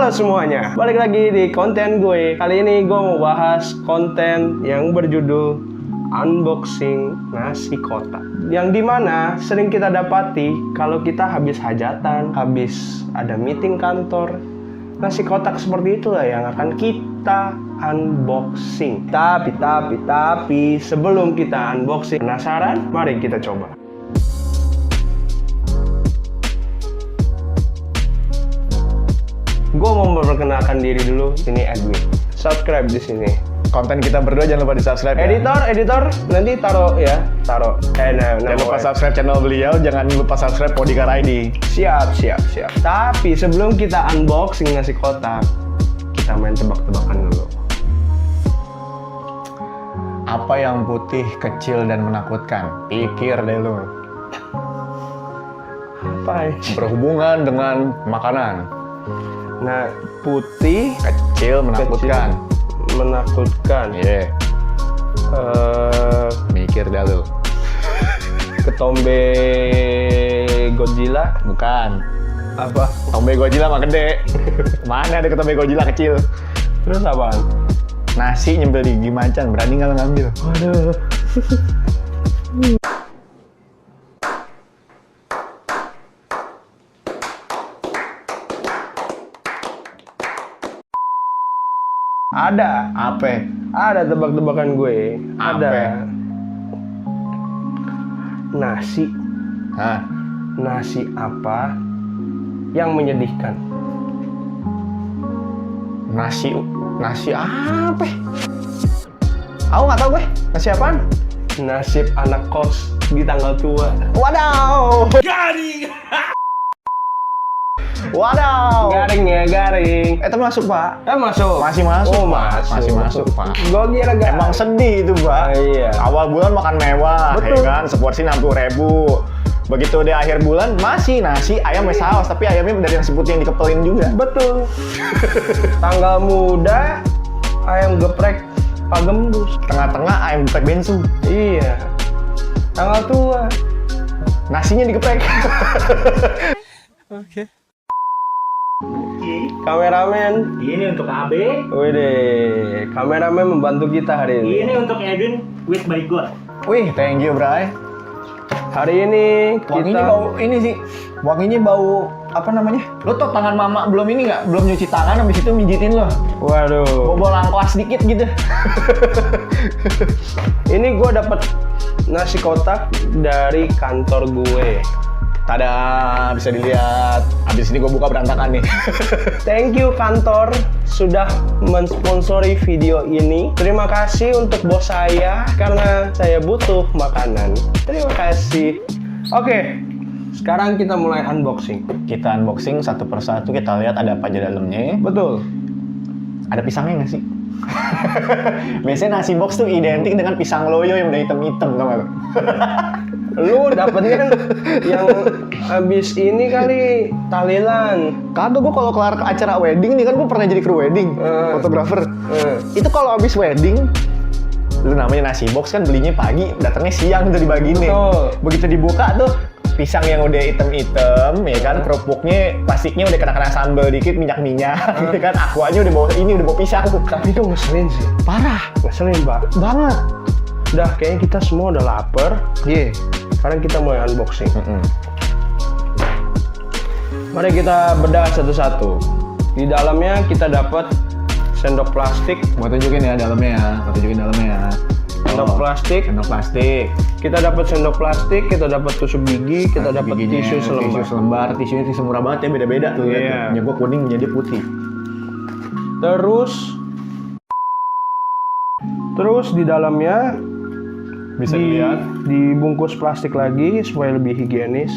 Halo semuanya, balik lagi di konten gue. Kali ini gue mau bahas konten yang berjudul unboxing nasi kotak, yang dimana sering kita dapati kalau kita habis hajatan, habis ada meeting kantor, nasi kotak seperti itulah yang akan kita unboxing. Tapi sebelum kita unboxing, penasaran? Mari kita coba. Gue mau memperkenalkan diri dulu. Ini Edwin. Subscribe di sini. Konten kita berdua jangan lupa di subscribe. Editor, nanti taruh. Jangan lupa subscribe channel beliau, jangan lupa subscribe Podikar ID. Siap. Tapi sebelum kita unboxing nasi kotak, kita main tebak-tebakan dulu. Apa yang putih, kecil, dan menakutkan? Pikir deh lu. Apa? Berhubungan dengan makanan. Nah, putih, Kecil, menakutkan. menakutkan. Iya. Mikir dah lu. Ketombe Godzilla. Bukan. Apa? Ketombe Godzilla mah gede. Mana ada ketombe Godzilla kecil? Terus apaan? Nasi nyembel di gigi macan, berani nggak lo ngambil? Waduh. Ada. Apa? Ada tebak-tebakan gue. Apa? Ada. Nasi. Hah? Nasi apa yang menyedihkan? Nasi apa? Aku nggak tahu gue. Nasi apaan? Nasib anak kos di tanggal tua. Wadaw! Garing. Wadaw! Garing. Tapi masuk, Pak. Masuk. Masih masuk. Oh, Pak. masuk. Masih masuk, Pak. Gue kira gak. Emang sedih itu, Pak. Iya. Awal bulan makan mewah, Betul. ya kan? Seporsi 60.000. Begitu di akhir bulan masih nasi ayam sama saus, tapi ayamnya dari yang seputih yang dikepelin juga. Betul. Tanggal muda, ayam geprek Pak Gembus. Tengah-tengah ayam geprek bensu. Iya. Tanggal tua. Nasinya digeprek. Oke. Kameramen. Ini untuk AB. Widih, kameramen membantu kita hari ini. Ini untuk Edwin with by God. Wih, thank you, Bray. Hari ini Wanginya kita bau ini sih. Wanginya bau apa namanya? Lo tau tangan mama belum ini nggak? Belum nyuci tangan, habis itu mijitin lo. Waduh. Bau langklas dikit gitu. Ini gue dapat nasi kotak dari kantor gue. Tada, bisa dilihat. Habis ini gue buka berantakan nih. Thank you kantor sudah mensponsori video ini. Terima kasih untuk bos saya karena saya butuh makanan. Terima kasih. Oke, sekarang kita mulai unboxing. Kita unboxing satu persatu, kita lihat ada apa aja dalamnya. Betul. Ada pisangnya nggak sih? Biasanya nasi box tuh identik dengan pisang loyo yang udah hitam-hitam, tau gak? Lu dapetnya kan yang habis ini kali tahlilan. Kagak, gue kalau kelar acara wedding nih kan gue pernah jadi kru wedding, fotografer. Itu kalau habis wedding, lu namanya nasi box kan belinya pagi, datangnya siang tuh dibagiin nih. Begitu dibuka tuh pisang yang udah hitam-hitam, ya kan, kerupuknya plastiknya udah kena sambal dikit, minyak-minyak, gitu kan, aquanya udah bawa pisang. Tapi itu ngeselin sih. Parah, Ngeselin, Pak. banget. Udah, kayaknya kita semua udah lapar. Iya. Sekarang kita mulai unboxing. Mari kita bedah satu-satu. Di dalamnya kita dapat sendok plastik. Gua tunjukin ya dalamnya ya. Sendok plastik. Sendok plastik. Kita dapat sendok plastik, kita dapat tusuk gigi, kita dapat tisu selembar. Tisunya tisu murah banget ya, beda-beda tuh. Iya. Punya gua kuning, jadi putih. Terus di dalamnya Bisa dilihat. dibungkus plastik lagi supaya lebih higienis.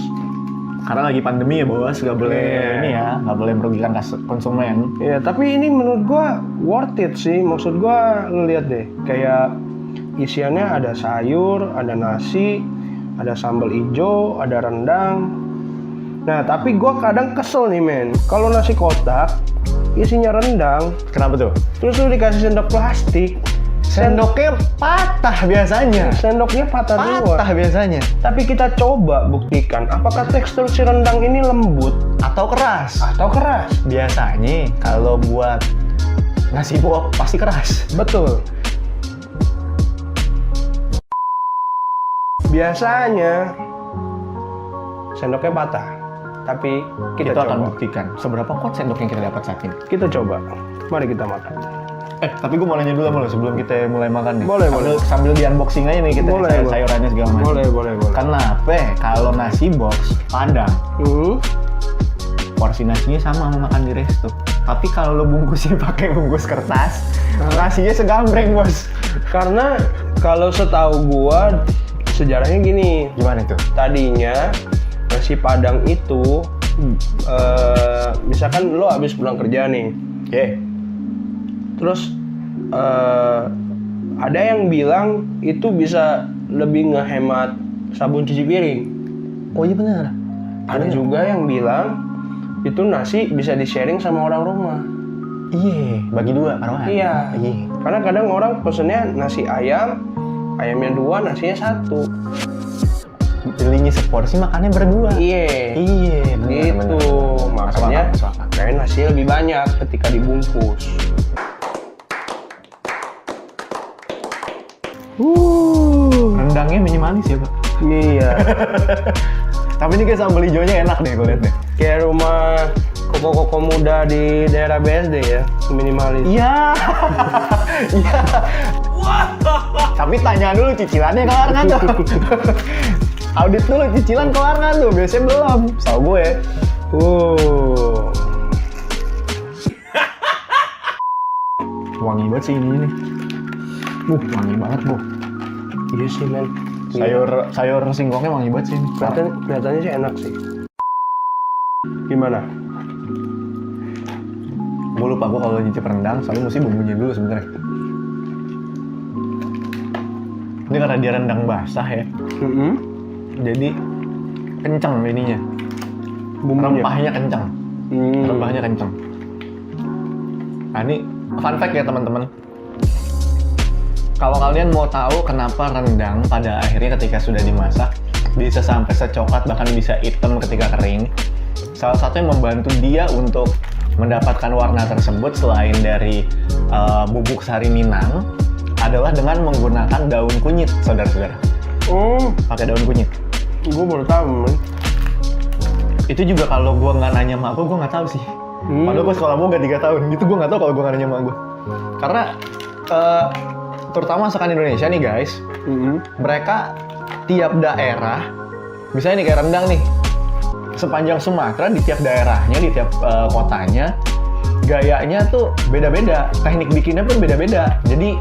Karena lagi pandemi ya, bos, nggak boleh ini ya, nggak boleh merugikan konsumen. Ya, tapi ini menurut gua worth it sih. Maksud gua ngeliat deh, kayak isiannya ada sayur, ada nasi, ada sambal hijau, ada rendang. Nah, tapi gua kadang kesel nih, men. Kalau nasi kotak isinya rendang, Kenapa tuh? terus lu dikasih sendok plastik. Sendoknya patah biasanya. Sendoknya patah dua. Patah biasanya. Tapi kita coba buktikan apakah tekstur si rendang ini lembut Atau keras. atau keras. Biasanya kalau buat nasi box pasti keras. Betul. Biasanya sendoknya patah. Tapi kita Kita akan coba. buktikan seberapa kuat sendok yang kita dapat saat ini. Kita coba. Mari kita makan. Tapi gue mau nanya dulu sama lo sebelum kita mulai makan nih. Boleh, Sambil di unboxing aja nih kita Boleh, boleh. sayurannya segala macam. Boleh. Kenapa kalau nasi box Padang porsi nasinya sama makan di resto. Tapi kalau lo bungkusnya pakai bungkus kertas, nasinya segambreng bos. Karena kalau setahu gua sejarahnya gini. Gimana tuh? Tadinya nasi Padang itu misalkan lo habis pulang kerja nih. Oke. Terus ada yang bilang itu bisa lebih ngehemat sabun cuci piring. Oh iya benar. Ada juga yang bilang itu nasi bisa di-sharing sama orang rumah. Iya, bagi dua taruhan. Iya. Karena kadang orang pesennya nasi ayam, ayamnya 2, nasinya 1. Pilihnya seporsi makannya berdua. Iya. Iya, Gitu. Makanya kayak nasinya lebih banyak ketika dibungkus. Rendangnya minimalis ya, Pak. Iya. Tapi ini kayak sambal hijaunya enak deh gue liat deh. Kayak rumah koko-koko muda di daerah BSD ya, minimalis. Iya. Iya. Tapi tanya dulu cicilannya kelar nggak tuh? Audit dulu cicilan kelar nggak tuh? Biasanya belum. Tahu gue. Wangi banget sih ini. Wangi banget, Bu. Iya sih, men. Sayur singkongnya wangi banget sih. Kelihatannya sih enak sih. Gimana? Gue lupa gue kalau nyicip rendang, soalnya mesti bumbunya dulu sebenarnya. Ini karena dia rendang basah ya, jadi kencang ininya. Bumbunya. Rempahnya kencang. Rempahnya kencang. Nah ini fun fact ya teman-teman. Kalau kalian mau tahu kenapa rendang pada akhirnya ketika sudah dimasak bisa sampai secoklat bahkan bisa hitam ketika kering, salah satu yang membantu dia untuk mendapatkan warna tersebut selain dari bubuk sari Minang adalah dengan menggunakan daun kunyit, saudara-saudara. Pakai daun kunyit. Gue baru tahu, men. Itu juga kalau gue nggak nanya sama gue nggak tahu sih. Padahal gue sekolah boga 3 tahun, itu gue nggak tahu kalau gue nggak nanya sama gue. Karena terutama masakan Indonesia nih guys, mereka tiap daerah, misalnya nih kayak rendang nih, sepanjang Sumatera di tiap daerahnya, di tiap kotanya, gayanya tuh beda-beda, teknik bikinnya pun beda-beda. Jadi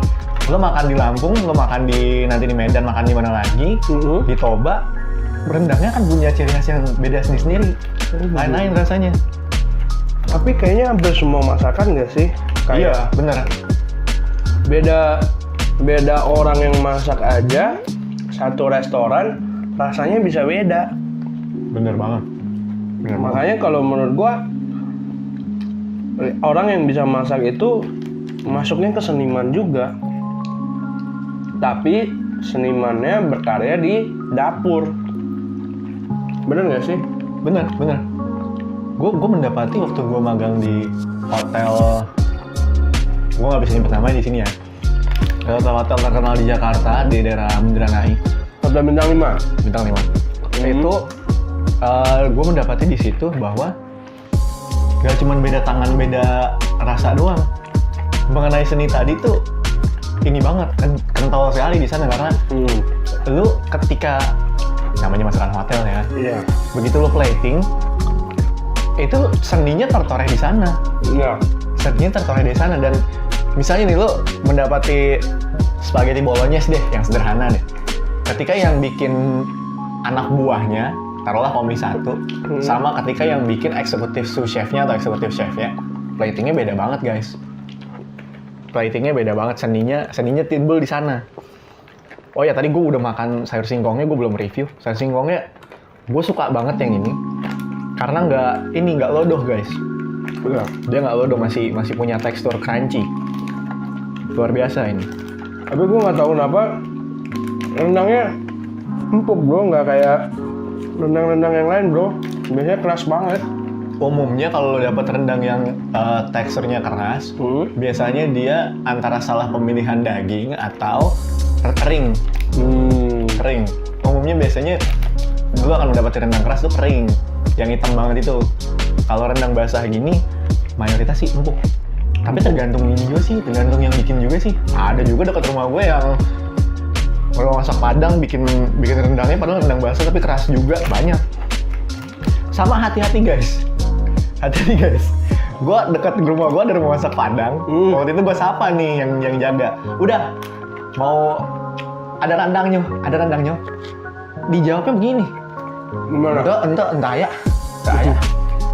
lo makan di Lampung, lo makan di nanti di Medan, makan di mana lagi, di Toba, rendangnya kan punya ciri khas yang beda sendiri-sendiri, lain-lain rasanya. Tapi kayaknya hampir semua masakan nggak sih? Iya, bener. Beda orang yang masak aja, satu restoran rasanya bisa beda. Bener banget. Makanya kalau menurut gua orang yang bisa masak itu masuknya ke seniman juga. Tapi senimannya berkarya di dapur. Bener nggak sih? Bener. Gue mendapati waktu gue magang di hotel, gue nggak bisa nyebut namanya di sini ya. Hotel terkenal di Jakarta di daerah Bundaran HI. Hotel bintang 5. Bintang 5. Itu gue mendapati di situ bahwa gak cuma beda tangan, beda rasa doang. Mengenai seni tadi tuh ini banget kental sekali di sana karena lu ketika namanya masakan hotel ya. Iya. Begitu lu plating itu seninya tertoreh di sana. Iya. Seninya tertoreh di sana dan misalnya nih lu mendapati spaghetti bolognese deh yang sederhana deh. Ketika yang bikin anak buahnya taruhlah komisi 1 sama ketika yang bikin eksekutif sous chefnya atau eksekutif chefnya, platingnya beda banget guys. Platingnya beda banget, seninya timbul di sana. Oh ya tadi gue udah makan sayur singkongnya, gue belum review. Sayur singkongnya gue suka banget yang ini karena nggak lodoh guys. Benar. Dia nggak lodoh, masih punya tekstur crunchy. Luar biasa ini. Tapi gue nggak tahu kenapa rendangnya empuk bro, nggak kayak rendang-rendang yang lain bro. Biasanya keras banget. Umumnya kalau lo dapet rendang yang teksturnya keras, biasanya dia antara salah pemilihan daging atau kering. Kering. Umumnya biasanya lo akan mendapatkan rendang keras tuh kering, yang hitam banget itu. Kalau rendang basah gini, mayoritas sih empuk. Tapi tergantung ini juga sih, tergantung yang bikin juga sih. Ada juga dekat rumah gue yang kalau masak Padang bikin rendangnya padahal rendang basah tapi keras juga, banyak. Sama hati-hati guys. Gue dekat rumah gue ada rumah masak Padang. Waktu itu gue sapa nih yang jaga. Udah mau ada rendangnya. Dijawabnya begini. Gimana? Entah ya.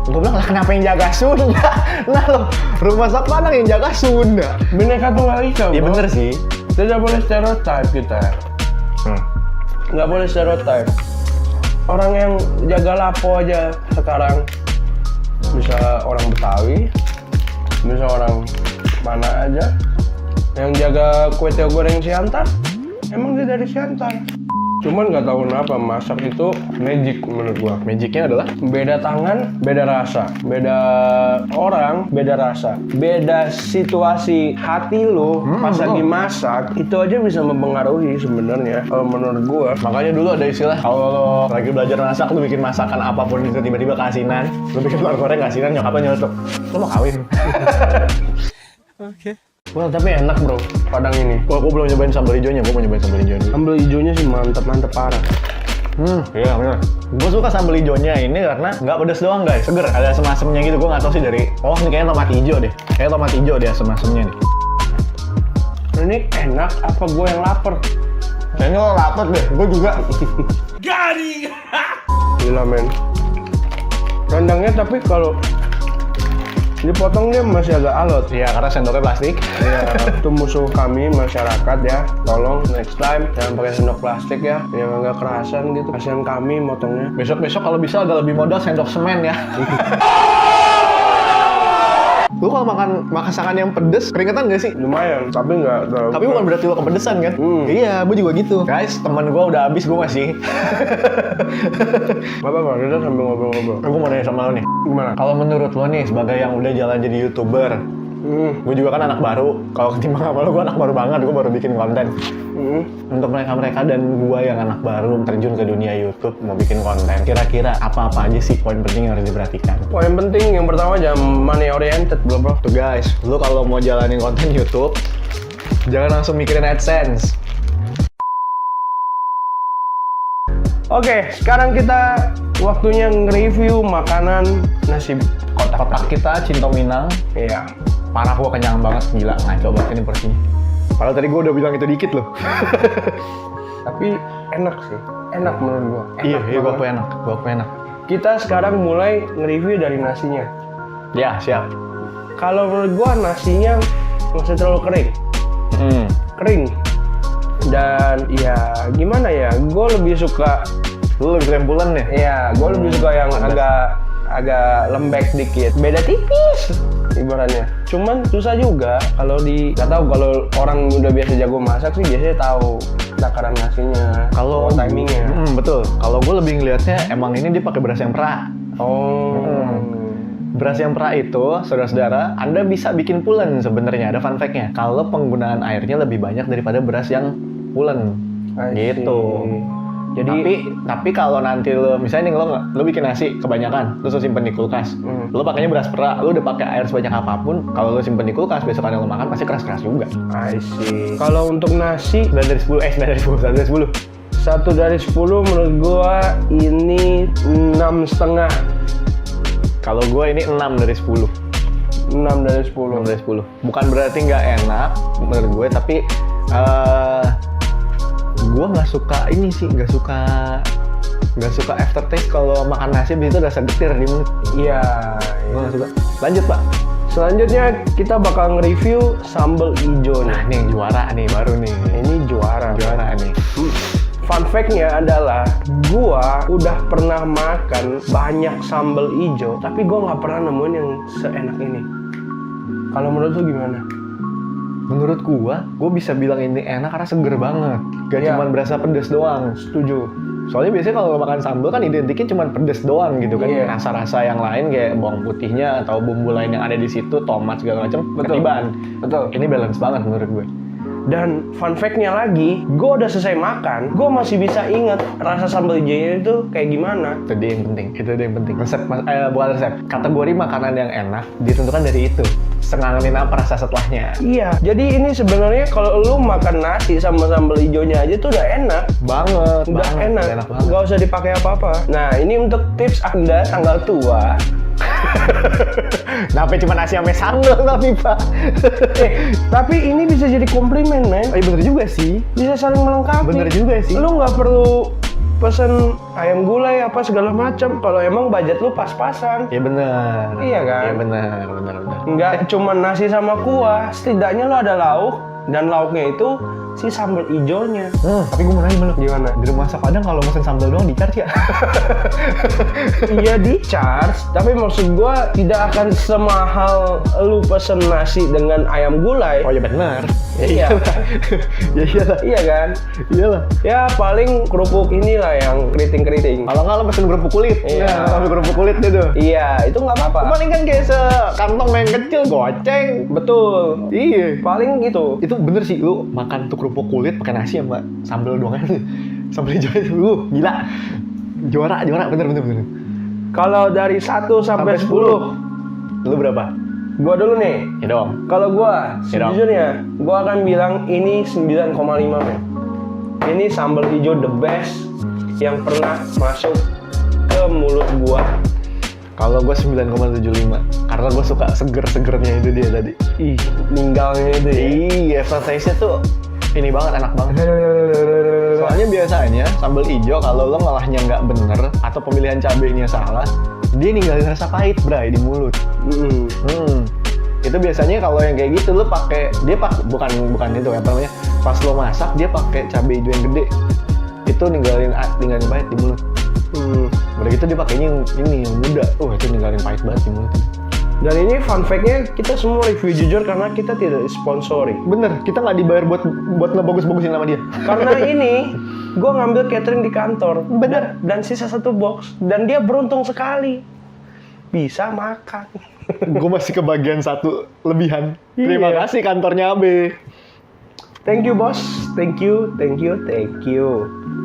Gue bilang, lah kenapa yang jaga Sunda? Nah lo, rumah masak Padang yang jaga Sunda. Bineka Tunggal Ika bro. Iya bener sih. Tidak boleh stereotype kita. Nggak boleh stereotype. Orang yang jaga lapo aja sekarang, bisa orang Betawi, bisa orang mana aja. Yang jaga kue teo goreng Siantar, emang dia dari Siantar. Cuman nggak tahu kenapa masak itu magic menurut gua. Magicnya adalah Beda tangan, beda rasa. Beda orang, beda rasa. Beda situasi hati lo pas lagi masak, itu aja bisa mempengaruhi sebenarnya kalau menurut gua. makanya dulu ada istilah kalau lo lagi belajar masak, lo bikin masakan apapun itu tiba-tiba keasinan, lo bikin telur goreng keasinan, nyokapnya nyeletuk, lo mau kawin? Wah tapi enak bro, Padang ini. Gua belum nyobain sambal hijaunya, gua mau nyobain sambal hijaunya dulu. Sambal hijaunya sih mantep parah. Iya bener. Gue suka sambal hijaunya ini karena nggak pedas doang guys, seger. Ada asem-asemnya gitu, gue nggak tahu sih dari. Oh ini kayaknya tomat hijau deh. Kayaknya tomat hijau deh asem-asemnya nih. Ini enak apa gue yang lapar? Kayaknya lo lapar deh, gue juga. Gila men. Rendangnya tapi kalau dipotong dia masih agak alot. Iya karena sendoknya plastik. Ya, itu musuh kami masyarakat ya. Tolong next time jangan pakai sendok plastik ya, yang agak kerasan gitu. Kasihan kami motongnya. Besok kalau bisa agak lebih modal sendok semen ya. Lu kalau makan masakan yang pedes, keringetan gak sih? Lumayan, tapi nggak terlalu. Tapi bukan berarti lo kepedesan kan? Iya, gue juga gitu. Guys, temen gue udah habis, gue masih. Gak apa-apa, kita sambil ngobrol-ngobrol. Gue mau nanya sama lo nih. Gimana? Kalau menurut lo nih, sebagai yang udah jalan jadi YouTuber, gue juga kan anak baru. Kalau ketimbang sama lo, gue anak baru banget. Gue baru bikin konten. Untuk mereka dan gue yang anak baru terjun ke dunia YouTube, mau bikin konten, kira-kira apa-apa aja sih poin penting yang harus diperhatikan? Poin penting yang pertama jangan money oriented bro. Tuh guys, lu kalau mau jalanin konten YouTube, jangan langsung mikirin AdSense. Oke, sekarang kita waktunya nge-review makanan nasi kotak. Kotak kita Cinta Minang. Iya. Parah, gua kenyang banget, gila. Nah, coba ini porsinya. Padahal tadi gua udah bilang itu dikit loh. Tapi enak sih. Enak menurut gua. Iya, gua banget. aku enak. Kita sekarang mulai nge-review dari nasinya. Ya, siap. Kalau menurut gua nasinya nggak usah terlalu kering. Kering. Dan ya gimana ya? Gua lebih suka. Lu lebih rembulan nih? Iya, gua lebih suka yang agak lembek dikit. Beda tipis ibaratnya. Cuman susah juga kalau nggak tahu, kalau orang udah biasa jago masak sih biasanya tahu takaran nasinya, Kalau timingnya. Betul. Kalau gue lebih ngelihatnya emang ini dia pakai beras yang perak. Beras yang perak itu, saudara-saudara, Anda bisa bikin pulen sebenarnya. Ada fun fact-nya. Kalau penggunaan airnya lebih banyak daripada beras yang pulen. Gitu. Jadi tapi kalau nanti lo misalnya nih lo bikin nasi kebanyakan, terus lo simpen di kulkas. Lo pakainya beras perak, lo udah pakai air sebanyak apapun, kalau lo simpen di kulkas besok lo makan pasti keras-keras juga. I see. Kalau untuk nasi 9 dari 10, 1 dari 10. 1 dari 10 menurut gua ini 6,5. Kalau gue ini 6 dari 10. 6 dari 10. 6 dari 10. Bukan berarti nggak enak menurut gue, tapi gue nggak suka ini sih, nggak suka aftertaste kalau makan nasi begitu rasa getir di mulut. Iya. Gue nggak suka. Lanjut pak. Selanjutnya kita bakal nge-review sambal hijau nih. Nah ini juara nih, baru nih. Ini juara nih. Fun fact-nya adalah gua udah pernah makan banyak sambal hijau, tapi gua nggak pernah nemuin yang seenak ini. Kalau menurut lu gimana? Menurut gua bisa bilang ini enak karena seger banget. Gak Iya. cuma berasa pedes doang. Setuju. Soalnya biasanya kalau makan sambal kan identiknya cuma pedes doang gitu kan. Iya. Rasa-rasa yang lain kayak bawang putihnya atau bumbu lain yang ada di situ, tomat segala macam Betul. ketiban. Betul. Ini balance banget menurut gue. Dan fun fact-nya lagi, gue udah selesai makan, gue masih bisa inget rasa sambal hijaunya itu kayak gimana. Itu dia yang penting. Itu dia yang penting. Resep, bukan resep. Kategori makanan yang enak ditentukan dari itu. Sengangenin apa rasa setelahnya. Iya, jadi ini sebenarnya kalau lu makan nasi sama sambal hijaunya aja tuh udah enak. Banget, Udah banget. enak, Udah enak banget. nggak usah dipakai apa-apa. Nah, ini untuk tips Anda tanggal tua. Kenapa cuma nasi sama sambal tapi Pak? Tapi ini bisa jadi komplimen, men. Oh, iya bener juga sih. Bisa saling melengkapi. Bener juga sih. Lu nggak perlu pesen ayam gulai apa segala macam kalau emang budget lu pas-pasan. Iya bener. Iya kan? Iya bener. Nggak cuma nasi sama kuah, setidaknya lu ada lauk dan lauknya itu si sambal hijaunya. Tapi gue mau nanya sama lu. Gimana? Di rumah masak Padang kalau mesen sambal doang di-charge ya? Iya di charge, tapi maksud gua tidak akan semahal lu pesen nasi dengan ayam gulai. Oh iya bener. Iya. Ya iyalah. Iya kan? Iyalah. Ya paling kerupuk inilah yang keriting-keriting. Kalau nggak lo pesen kerupuk kulit. Iya. Nah, sambil kerupuk kulit itu. Iya, itu nggak apa-apa. Paling kan kayak sekantong yang kecil goceng. Betul. Iya. Paling gitu. Itu bener sih, lu makan tuh kerupuk kulit pakai nasi sama sambal doang aja. Sambal hijau itu, gila. Juara, bener. Kalau dari 1 sampai 10, Lu berapa? gua dulu nih. Ya dong. Kalau gua, Ya dong. sejujurnya, gua akan bilang ini 9,5 men. Ini sambal hijau the best yang pernah masuk ke mulut gua. Kalau gue 9,75 karena gue suka seger-segernya itu dia tadi. Ih, ninggalnya itu ya. Iya, aftertaste-nya tuh ini banget, enak banget. Soalnya biasanya sambal hijau kalau lo ngolahnya nggak bener atau pemilihan cabenya salah, dia ninggalin rasa pahit, bray, di mulut. Itu biasanya kalau yang kayak gitu lo pakai bukan itu apa namanya, pas lo masak dia pakai cabai hijau yang gede, itu ninggalin pahit di mulut. Udah gitu dia pakainya yang muda, itu ninggalin pahit banget di mulut. Dan ini fun fact-nya kita semua review jujur karena kita tidak disponsori. Bener, kita nggak dibayar buat ngebagus-bagusin nama dia. Karena ini gue ngambil catering di kantor. Bener. Dan sisa 1 box. Dan dia beruntung sekali bisa makan. Gue masih kebagian 1 lebihan. Iya. Terima kasih kantornya AB. Thank you bos. Thank you.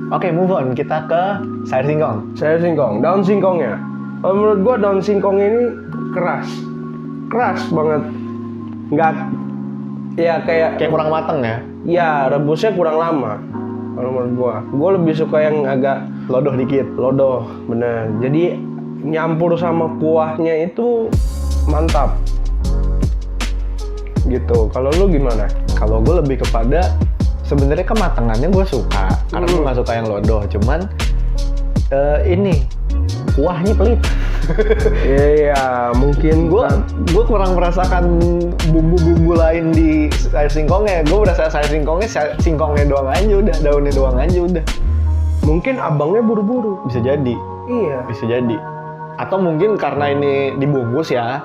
Oke, move on. Kita ke sayur singkong. Saya singkong. Daun singkongnya. Kalau menurut gue daun singkong ini keras banget. Nggak, ya kayak Kurang mateng ya. ya rebusnya kurang lama. Kalau menurut gue lebih suka yang agak Lodoh dikit. lodoh, bener. Jadi nyampur sama kuahnya itu mantap. Gitu. Kalau lu gimana? Kalau gue lebih kepada sebenarnya kematangannya gue suka. Karena gue nggak suka yang lodoh. Cuman ini kuahnya pelit. Iya, mungkin Gue kurang merasakan bumbu-bumbu lain di sayur singkongnya. Gue berasa sayur singkongnya doang aja udah, daunnya doang aja udah. mungkin abangnya buru-buru. Bisa jadi. Iya. Bisa jadi. Atau mungkin karena ini dibungkus ya,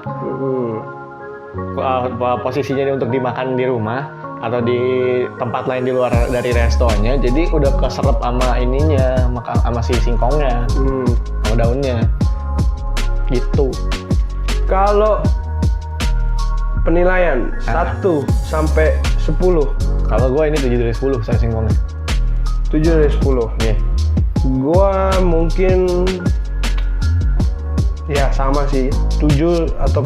posisinya ini untuk dimakan di rumah atau di tempat lain di luar dari restonya, jadi udah keserap sama ininya, sama si singkongnya, sama daunnya. Gitu. Kalau penilaian 1 sampai 10. Kalau gue ini 7 dari 10 sayur singkongnya. 7 dari 10. Iya. Gua mungkin ya sama sih, 7 atau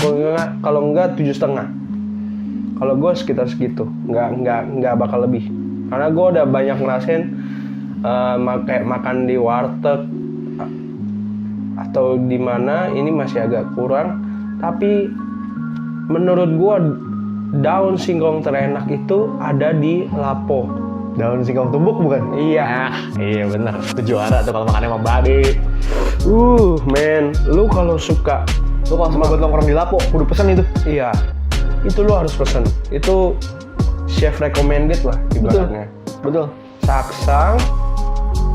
kalau enggak 7,5. Kalau gue sekitar segitu, nggak bakal lebih. Karena gue udah banyak ngerasain kayak makan di warteg atau di mana ini masih agak kurang. Tapi menurut gue daun singkong terenak itu ada di Lapo. Daun singkong tumbuk bukan? Iya. Iya bener. Itu juara tuh kalau makannya sama babi. Men, lu kalau suka, Lu kalau sama buat nongkrong di Lapo, kudu pesen itu. iya, itu lu harus pesen. Itu chef recommended lah ibaratnya. Betul. Saksang,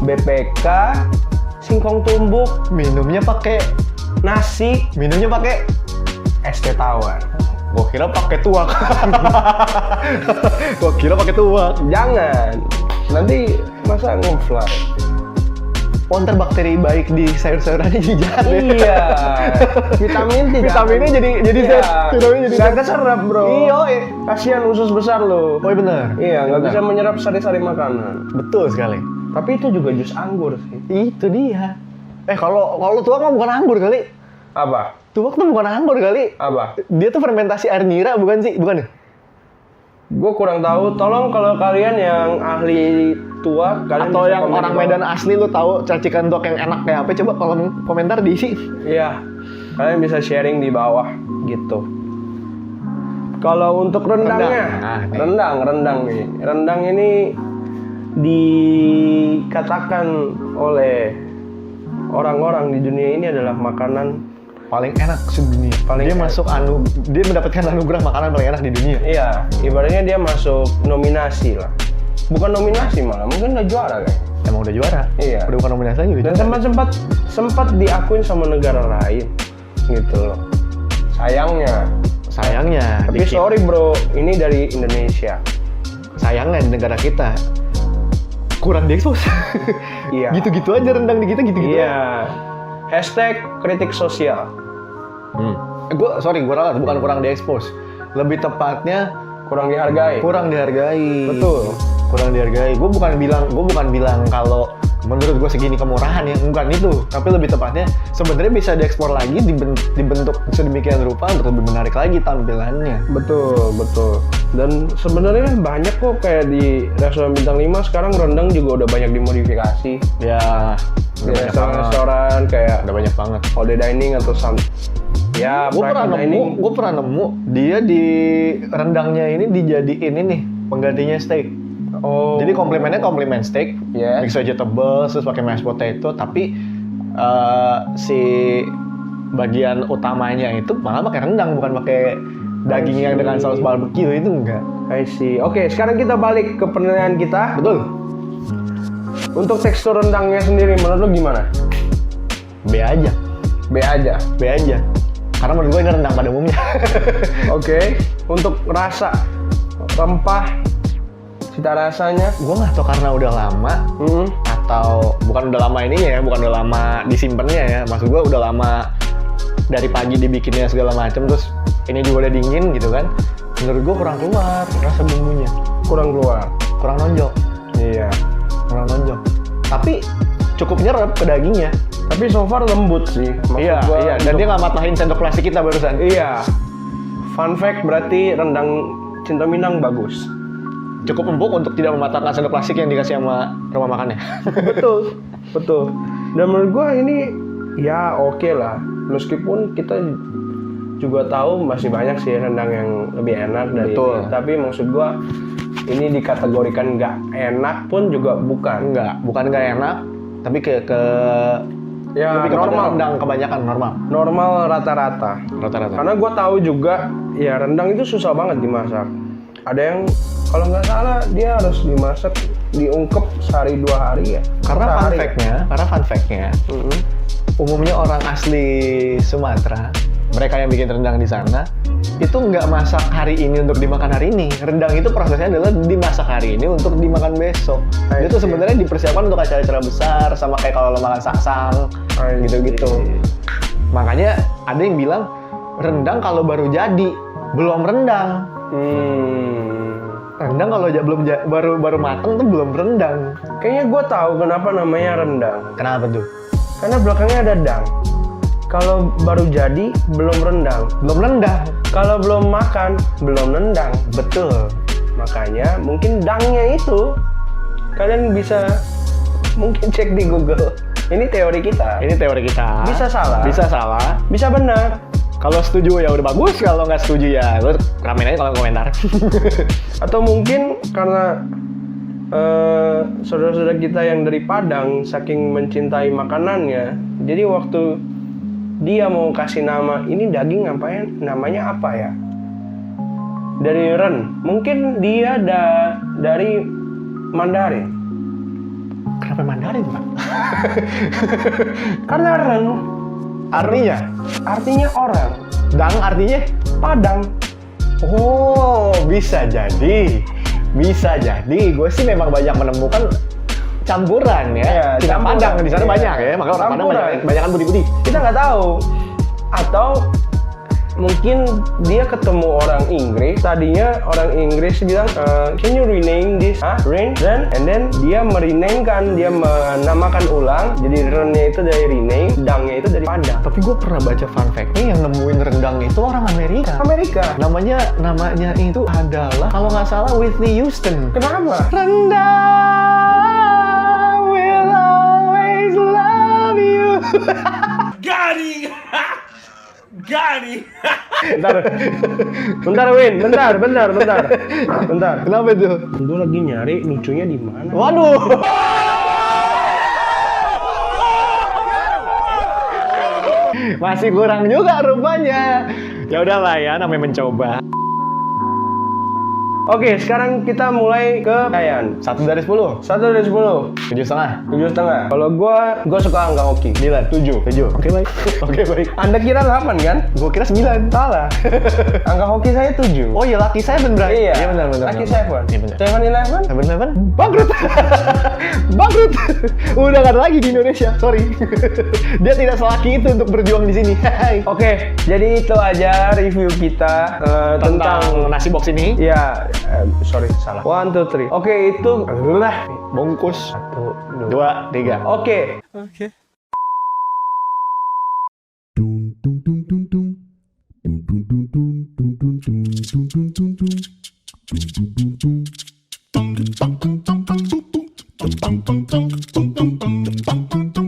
BPK, singkong tumbuk, Minumnya pakai nasi, es es teh tawar. Gua kira pakai tuak. Gua kira pakai tuak. Jangan. Nanti masa ngefly. Oh, ntar bakteri baik di sayur-sayurannya jadi jahat ya. Iya. Vitaminnya jadi iya. zat. Vitaminnya jadi Nggak zat. keserap, bro. Iya. Kasihan usus besar lo. Oh iya benar. Iya, nggak Benar. bisa menyerap sari-sari makanan. Betul sekali. Tapi itu juga jus anggur sih. Itu dia. Kalau tuak mah bukan anggur kali. Apa? Tuak tuh bukan anggur kali. Apa? Dia tuh fermentasi air nira bukan sih? Bukan ya? Gue kurang tahu. Tolong kalau kalian yang ahli tuak, kalian Atau bisa yang komen di orang bawah. Medan asli lu tahu cacikan tuak yang enak kayak apa? Coba kolom komentar diisi. Iya. Kalian bisa sharing di bawah gitu. Kalau untuk rendangnya, Rendang. nih. Rendang ini dikatakan oleh orang-orang di dunia ini adalah makanan Paling enak sedunia. Paling Dia enak. dia mendapatkan anugerah makanan paling enak di dunia. iya, ibaratnya dia masuk nominasi lah. Bukan nominasi malah, mungkin udah juara kan. Emang udah juara. Iya. Udah bukan nominasi lagi. Dan sempat diakuin sama negara lain gitu loh. Sayangnya. Tapi sorry bro, ini dari Indonesia. Sayangnya di negara kita kurang diekspos. Iya. Gitu-gitu aja rendang di kita gitu-gitu. Iya. Hashtag kritik sosial. Gue ralat, bukan kurang diekspos. Lebih tepatnya Kurang dihargai. kurang dihargai. Betul. Kurang dihargai. Gue bukan bilang kalau menurut gue segini kemurahan ya, bukan itu. Tapi lebih tepatnya sebenarnya bisa diekspor lagi, dibentuk sedemikian rupa untuk lebih menarik lagi tampilannya. Betul. Dan sebenarnya banyak kok kayak di restoran bintang 5 sekarang rendang juga udah banyak dimodifikasi. Ya, Di restoran-restoran kayak udah banyak banget. holiday dining atau ya Gue pernah private dining. nemu dia di rendangnya ini dijadiin ini penggantinya steak. Oh. Jadi komplimen steak, Yes. mixed vegetables, terus pakai mashed potato, tapi si bagian utamanya itu malah pakai rendang, bukan pakai daging yang dengan saus barbecue itu enggak. I see. Oke, sekarang kita balik ke penilaian kita. Betul. Untuk tekstur rendangnya sendiri menurut lu gimana? B aja. B aja. Karena menurut gue ini rendang pada umumnya. Oke. Untuk rasa, rempah, cita rasanya, Gue nggak tahu karena udah lama atau bukan udah lama ininya ya, bukan udah lama disimpannya ya. Maksud gue udah lama dari pagi dibikinnya segala macam, terus ini juga udah dingin gitu kan. Menurut gue kurang keluar rasa bumbunya, kurang keluar. kurang nonjol, Iya. kurang nonjol. Tapi cukup nyerap ke dagingnya. Tapi so far lembut sih. Maksud Iya. gua Dan untuk- dia nggak matahin sendok plastik kita barusan. Iya. Fun fact berarti rendang Cinta Minang bagus. Cukup empuk untuk tidak mematahkan sendok plastik yang dikasih sama rumah makannya. Betul. Dan menurut gua ini ya oke lah. Meskipun kita juga tahu masih banyak sih rendang yang lebih enak dari Betul. ini. Tapi maksud gua ini dikategorikan nggak enak pun juga bukan. Bukan nggak enak, tapi ke Ya lebih kepada normal. rendang kebanyakan normal. Normal rata-rata. Rata-rata. Karena gue tahu juga ya rendang itu susah banget dimasak. Ada yang kalau nggak salah dia harus dimasak diungkep sehari 2 hari ya. Karena fun Sehari ya? fact-nya, umumnya orang asli Sumatera, mereka yang bikin rendang di sana, itu nggak masak hari ini untuk dimakan hari ini. Rendang itu prosesnya adalah dimasak hari ini untuk dimakan besok. I Itu see. sebenarnya dipersiapkan untuk acara-acara besar, sama kayak kalau lo makan saksang, I gitu-gitu. see. Makanya ada yang bilang rendang kalau baru jadi belum rendang. Rendang kalau baru mateng tuh belum rendang. Kayaknya gue tahu kenapa namanya rendang. Kenapa tuh? Karena belakangnya ada dang. Kalau baru jadi belum rendang. Belum rendang. Kalau belum makan belum nendang. Betul. Makanya mungkin dangnya itu kalian bisa mungkin cek di Google. Ini teori kita. Ini teori kita. Bisa salah. Bisa salah. Bisa benar. Kalau setuju ya udah bagus, kalau nggak setuju ya lu ramein aja kalau komentar. Atau mungkin karena saudara-saudara kita yang dari Padang saking mencintai makanannya, jadi waktu dia mau kasih nama ini daging ngapain namanya apa ya? Dari ren, mungkin dia dari Mandarin. Kenapa Mandarin, Pak? Karena ren Artinya? artinya orang, Dang artinya? Padang. Oh, bisa jadi. Bisa jadi. Gue sih memang banyak menemukan campuran ya. Iya, Cina campuran. Padang di sana Iya. banyak ya. Makanya orang Padang Campuran. banyak budi-budi. Kita nggak tahu. Atau mungkin dia ketemu orang Inggris, tadinya orang Inggris bilang, can you rename this rain? And then dia merename-kan, dia menamakan ulang, jadi rennya itu dari rename, dangnya itu dari Padang. Tapi gue pernah baca fun fact-nya yang nemuin rendang itu orang Amerika. Amerika. Namanya itu adalah kalau nggak salah Whitney Houston. Kenapa? Rendang will always love you. Bentar Win, bentar. Kenapa itu? Gue lagi nyari lucunya di mana. Waduh. Masih kurang juga rupanya. Ya udahlah ya, namanya mencoba. Oke, sekarang kita mulai ke Kayan. 1 dari 10. 1 dari 10. 7,5. 7,5. Kalau gue suka angka hoki. 9. 7. Oke baik. Oke baik. Anda kira 8 kan? Gue kira 9. Salah. Angka hoki saya 7. Oh iya, Lucky 7 berarti. Iya, benar. Lucky benar. 7. Iya benar. 7-Eleven? 7-Eleven? Bangkrut. Bangkrut. Udah gak ada lagi di Indonesia. Sorry. Dia tidak selaki itu untuk berjuang di sini. Oke, jadi itu aja review kita tentang nasi box ini. ya, sorry salah. 1, 2, 3. Oke, itu adalah Bungkus 1, 2, 3. Oke. Dun dun dun dun dun. Dun dun dun dun dun dun dun dun dun dun dun. Dun dun dun dun. Dun dun dun dun dun dun dun dun. Dun dun dun dun dun dun dun dun dun dun.